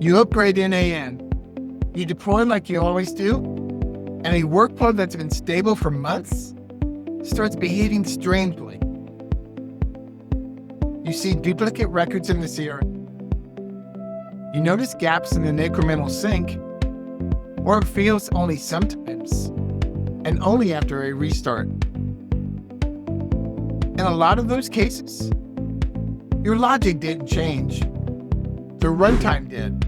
You upgrade n8n, you deploy like you always do, and a workflow that's been stable for months starts behaving strangely. You see duplicate records in the CRM. You notice gaps in an incremental sync, or it fails only sometimes, and only after a restart. In a lot of those cases, your logic didn't change. The runtime did.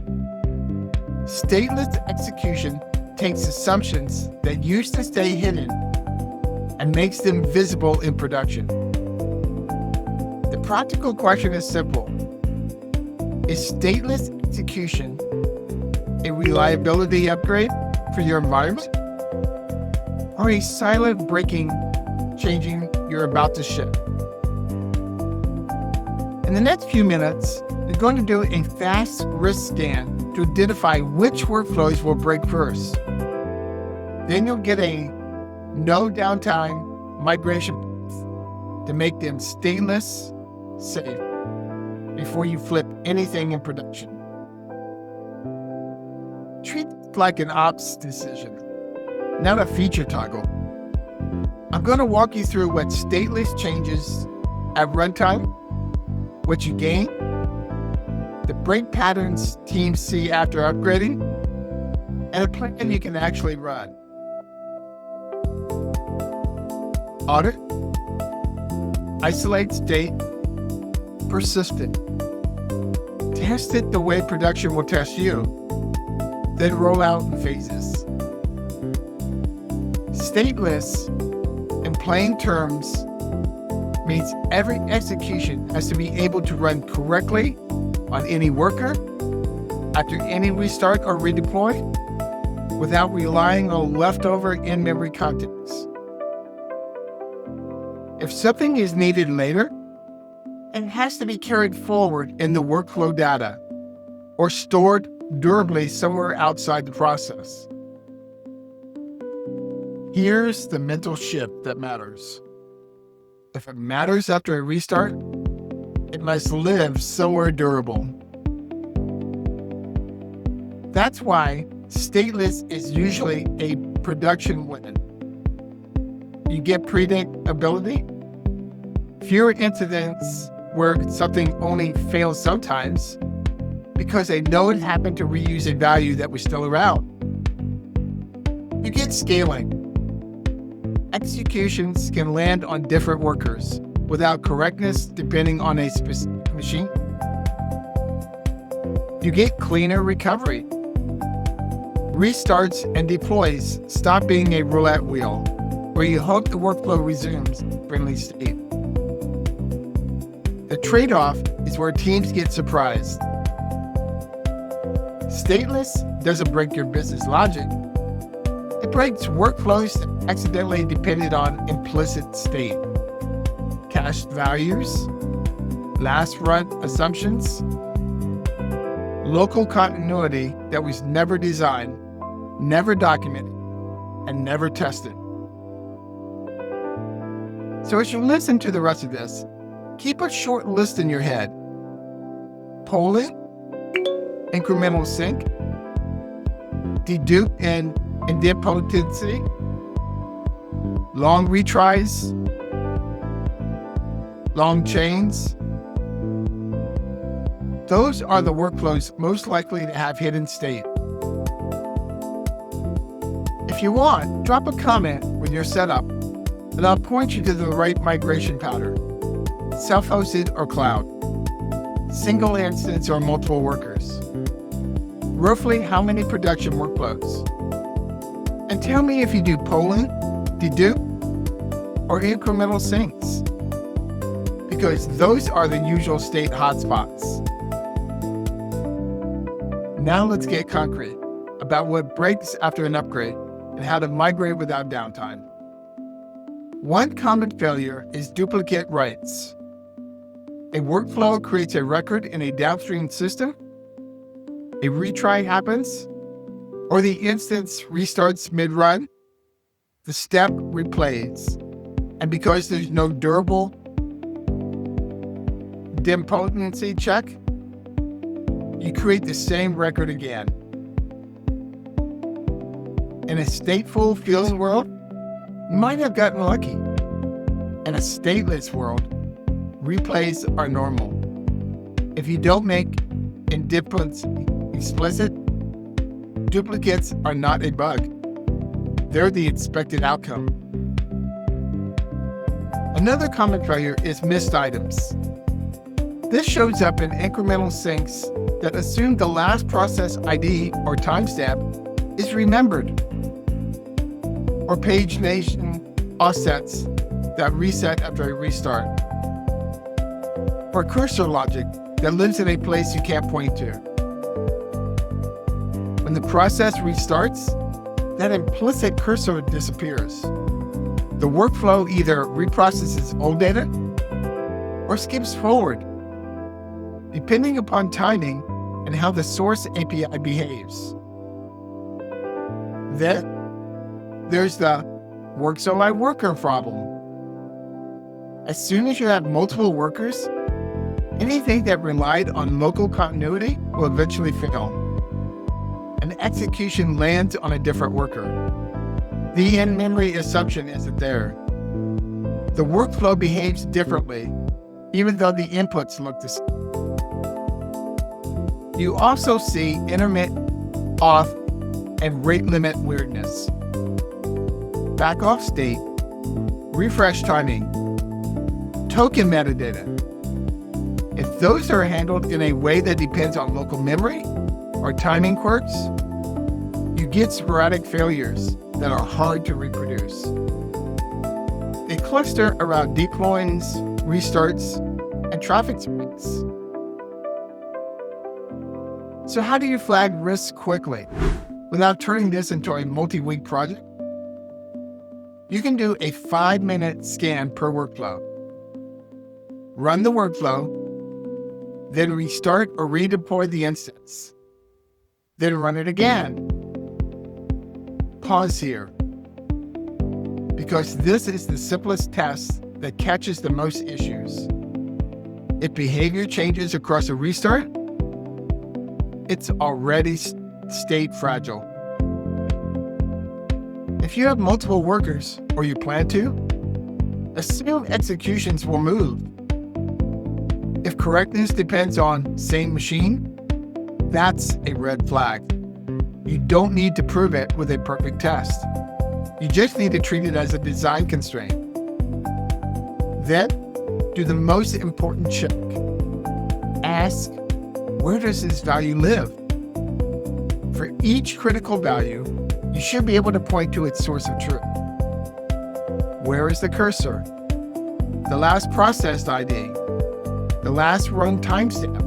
Stateless execution takes assumptions that used to stay hidden and makes them visible in production. The practical question is simple. Is stateless execution a reliability upgrade for your environment, or a silent breaking changing you're about to ship? In the next few minutes, you're going to do a fast risk scan to identify which workflows will break first. Then you'll get a no downtime migration path to make them stateless-safe before you flip anything in production. Treat it like an ops decision, not a feature toggle. I'm going to walk you through what stateless changes at runtime, what you gain, the break patterns teams see after upgrading, and a plan you can actually run. Audit, isolate state, persistent. Test it the way production will test you, then roll out in phases. Stateless, in plain terms, means every execution has to be able to run correctly on any worker after any restart or redeploy without relying on leftover in-memory context. If something is needed later, it has to be carried forward in the workflow data or stored durably somewhere outside the process. Here's the mental shift that matters. If it matters after a restart, it must live somewhere durable. That's why stateless is usually a production win. You get predictability, fewer incidents where something only fails sometimes because a node happened to reuse a value that was still around. You get scaling. Executions can land on different workers without correctness depending on a specific machine. You get cleaner recovery. Restarts and deploys stop being a roulette wheel where you hope the workflow resumes in friendly state. The trade-off is where teams get surprised. Stateless doesn't break your business logic. It breaks workflows that accidentally depended on implicit state, cached values, last run assumptions, local continuity that was never designed, never documented, and never tested. So as you listen to the rest of this, keep a short list in your head. Polling, incremental sync, dedupe and idempotency, long retries, long chains. Those are the workflows most likely to have hidden state. If you want, drop a comment with your setup, and I'll point you to the right migration pattern, self-hosted or cloud, single instance or multiple workers, roughly how many production workflows. And tell me if you do polling, dedupe, or incremental syncs, because those are the usual state hotspots. Now let's get concrete about what breaks after an upgrade and how to migrate without downtime. One common failure is duplicate writes. A workflow creates a record in a downstream system, a retry happens, or the instance restarts mid-run, the step replays. And because there's no durable idempotency check, you create the same record again. In a stateful feeling world, you might have gotten lucky. In a stateless world, replays are normal. If you don't make idempotency explicit, duplicates are not a bug. They're the expected outcome. Another common failure is missed items. This shows up in incremental syncs that assume the last process ID or timestamp is remembered, or pagination offsets that reset after a restart, or cursor logic that lives in a place you can't point to. When the process restarts, that implicit cursor disappears. The workflow either reprocesses old data or skips forward, depending upon timing and how the source API behaves. Then, there's the works on my worker problem. As soon as you have multiple workers, anything that relied on local continuity will eventually fail. An execution lands on a different worker. The in-memory assumption isn't there. The workflow behaves differently, even though the inputs look the same. You also see intermittent, off, and rate limit weirdness. Back off state, refresh timing, token metadata. If those are handled in a way that depends on local memory or timing quirks, you get sporadic failures that are hard to reproduce. They cluster around deploys, restarts, and traffic spikes. So how do you flag risks quickly without turning this into a multi-week project? You can do a 5-minute scan per workflow. Run the workflow, then restart or redeploy the instance. Then run it again. Pause here, because this is the simplest test that catches the most issues. If behavior changes across a restart, it's already state fragile. If you have multiple workers, or you plan to, assume executions will move. If correctness depends on same machine, that's a red flag. You don't need to prove it with a perfect test. You just need to treat it as a design constraint. Then, do the most important check. Ask, where does this value live? For each critical value, you should be able to point to its source of truth. Where is the cursor? The last processed ID? The last run timestamp?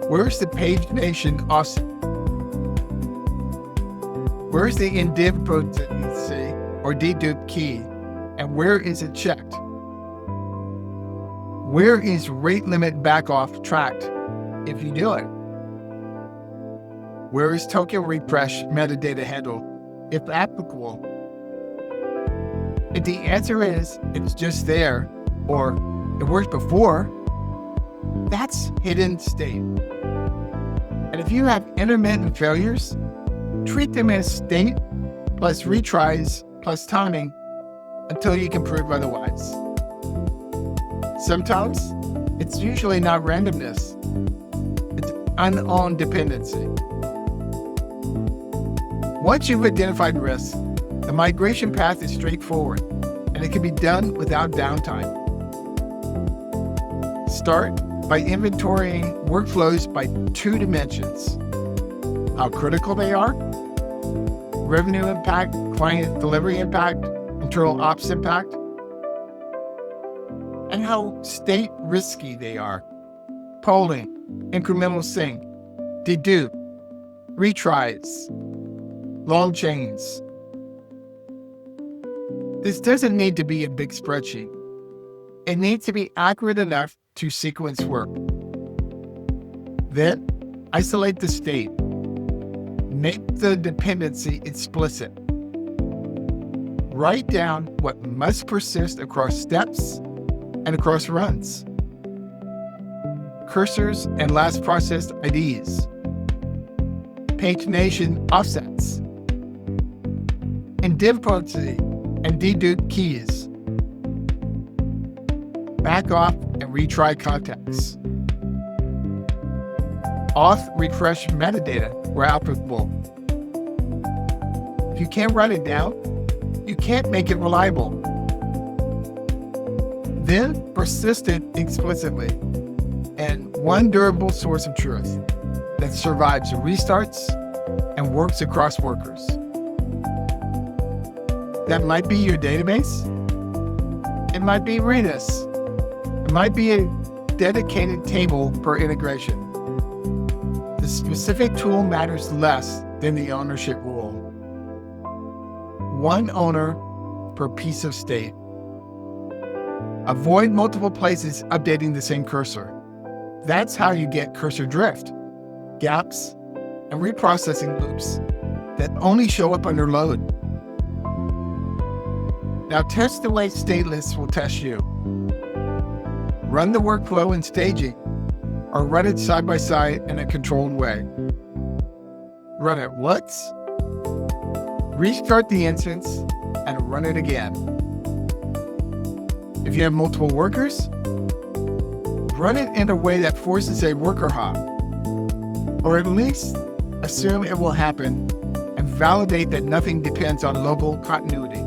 Where's the pagination offset? Where's the idempotency or dedupe key? And where is it checked? Where is rate limit backoff tracked if you do it? Where is token refresh metadata handled, if applicable? If the answer is it's just there, or it worked before, that's hidden state. And if you have intermittent failures, treat them as state plus retries plus timing until you can prove otherwise. Sometimes, it's usually not randomness. It's unowned dependency. Once you've identified risks, the migration path is straightforward, and it can be done without downtime. Start by inventorying workflows by 2 dimensions: how critical they are, revenue impact, client delivery impact, internal ops impact, and how state risky they are: polling, incremental sync, dedupe, retries, long chains. This doesn't need to be a big spreadsheet. It needs to be accurate enough to sequence work. Then, isolate the state. Make the dependency explicit. Write down what must persist across steps and across runs. cursors and last processed IDs, pagination offsets, idempotency and dedupe keys, back off and retry contexts, auth refresh metadata where applicable. If you can't write it down, you can't make it reliable. Then persist it explicitly, and one durable source of truth that survives restarts and works across workers. That might be your database. It might be Redis. It might be a dedicated table per integration. The specific tool matters less than the ownership rule. One owner per piece of state. Avoid multiple places updating the same cursor. That's how you get cursor drift, gaps, and reprocessing loops that only show up under load. Now test the way stateless will test you. Run the workflow in staging, or run it side by side in a controlled way. Run it once, restart the instance, and run it again. If you have multiple workers, run it in a way that forces a worker hop, or at least assume it will happen and validate that nothing depends on local continuity.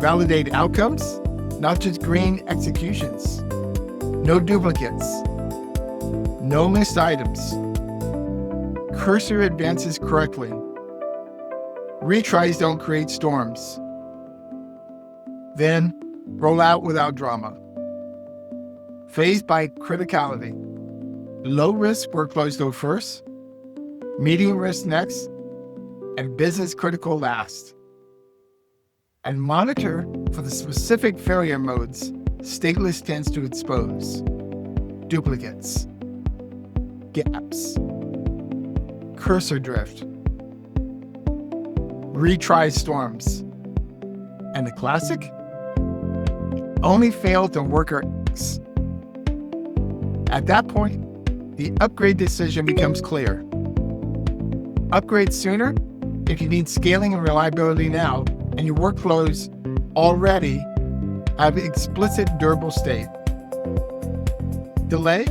Validate outcomes, not just green executions. No duplicates. No missed items. Cursor advances correctly. Retries don't create storms. Then, roll out without drama. Phase by criticality. Low-risk workloads go first, medium risk next, and business critical last. And monitor for the specific failure modes stateless tends to expose. Duplicates, gaps, cursor drift, retry storms, and the classic? Only failed on worker X. At that point, the upgrade decision becomes clear. Upgrade sooner if you need scaling and reliability now, and your workflows already have explicit durable state. Delay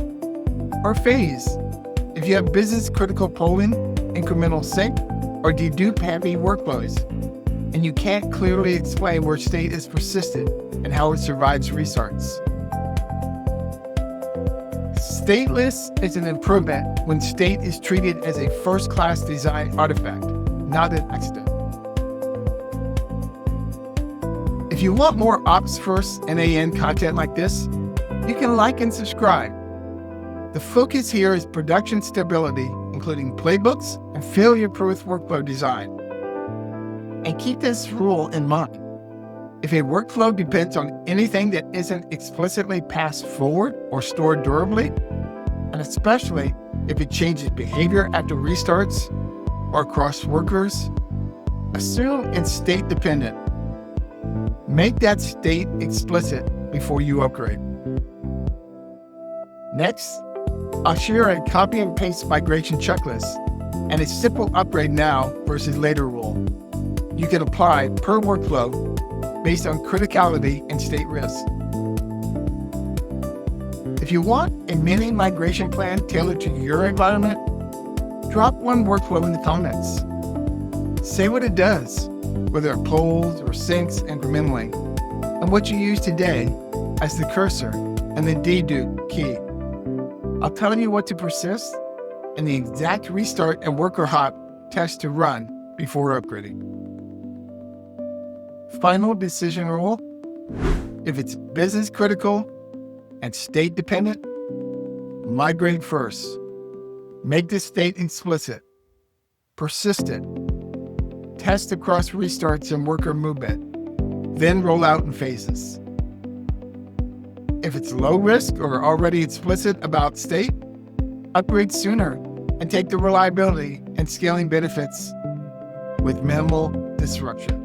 or phase if you have business critical polling, incremental sync, or dedupe heavy workloads, and you can't clearly explain where state is persisted and how it survives restarts. Stateless is an improvement when state is treated as a first-class design artifact, not an accident. If you want more ops-first n8n content like this, you can like and subscribe. The focus here is production stability, including playbooks and failure-proof workflow design. And keep this rule in mind. If a workflow depends on anything that isn't explicitly passed forward or stored durably, and especially if it changes behavior after restarts or across workers, assume it's state dependent. Make that state explicit before you upgrade. Next, I'll share a copy and paste migration checklist and a simple upgrade now versus later rule. You can apply per workflow based on criticality and state risk. If you want a mini migration plan tailored to your environment, drop one workflow in the comments. Say what it does, whether it polls or syncs incrementally, and what you use today as the cursor and the dedupe key. I'll tell you what to persist and the exact restart and worker hop test to run before upgrading. Final decision rule: if it's business critical and state dependent, migrate first. Make the state explicit. Persist it. Test across restarts and worker movement. Then roll out in phases. If it's low risk or already explicit about state, upgrade sooner and take the reliability and scaling benefits with minimal disruption.